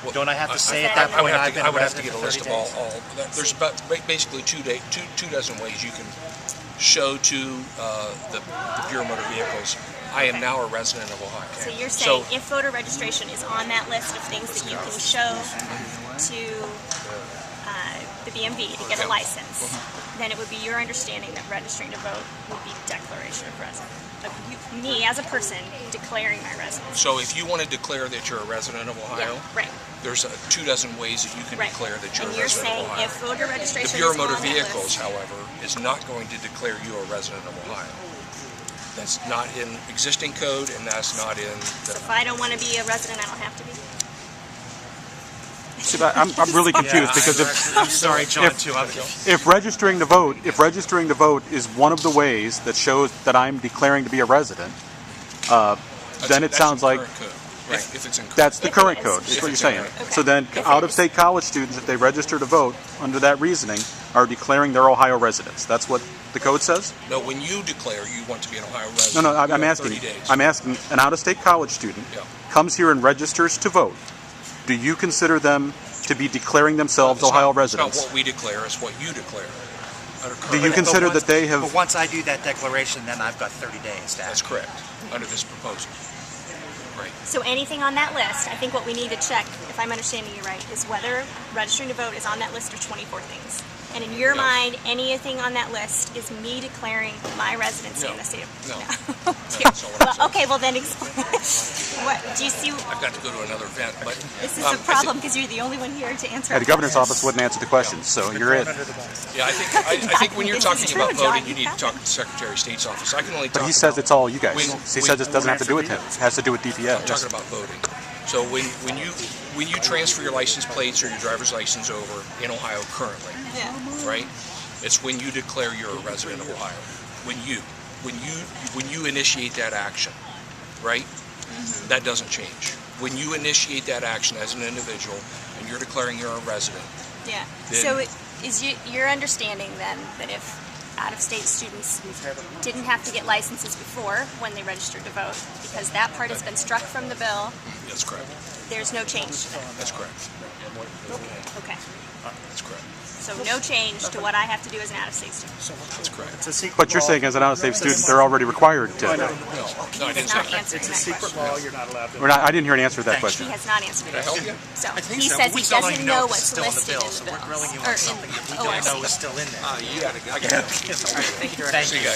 Well, don't I have to say at that point I've been a resident for 30 days? I would have to get a list of all. There's about basically two dozen ways you can show to the Bureau of Motor Vehicles, I am now a resident of Ohio. So you're saying if voter registration is on that list of things that you can show to the BMV to get a license, then it would be your understanding that registering to vote would be declaration of residence. Me as a person declaring my residence. So if you want to declare that you're a resident of Ohio, right. There's 2 dozen ways that you can declare that you're a resident of Ohio. If voter registration the Bureau of is on Motor Vehicles, that list, however, is not going to declare you a resident of Ohio. That's not in existing code, and that's not in the... So if I don't want to be a resident, I don't have to be? See, I'm really confused because I'm sorry, John, if registering to vote is one of the ways that shows that I'm declaring to be a resident, then it sounds like right. If it's in code. That's the current code. Is what you're saying. Okay. So then, out-of-state college students, if they register to vote under that reasoning, are declaring their Ohio residents. That's what the code says. No, when you declare you want to be an Ohio resident, No, I'm asking. 30 days. I'm asking. An out-of-state college student comes here and registers to vote. Do you consider them to be declaring themselves Ohio residents? It's not what we declare; it's what you declare. Do you consider that they have? But once I do that declaration, then I've got 30 days to act. That's correct under this proposal. Right. So anything on that list, I think what we need to check, if I'm understanding you right, is whether registering to vote is on that list of 24 things. And in your mind, anything on that list is me declaring my residency in the state of... No. Well, okay, well then explain. What, do you see... I've got to go to another event, but... This is a problem because you're the only one here to answer The governor's office wouldn't answer the questions, so you're it. Yeah, I think when you're talking about voting, you need to talk to the Secretary of State's office. I can only talk But he says it's all you guys. He says it doesn't have to do with him. It has to do with DPS. I'm talking about voting. So when you transfer your license plates or your driver's license over in Ohio currently, right? It's when you declare you're a resident of Ohio. When you initiate that action, right? That doesn't change. When you initiate that action as an individual and you're declaring you're a resident. Yeah. So is your understanding then that if out-of-state students didn't have to get licenses before when they registered to vote, because that part has been struck from the bill? That's correct. There's no change to that? That's correct. Okay. That's correct. So no change to what I have to do as an out-of-state student? That's correct. But you're saying as an out-of-state student, they're already required to. No, I didn't say that. It's a secret law. You're not allowed to. I didn't hear an answer to that question. He has not answered it. Help you? So I think he so, says but he we still doesn't don't know know what's it's still in the listed bill, in so the we're bill. grilling you on something that we don't know is still in there. You got to go. Thank you, Director. See you guys.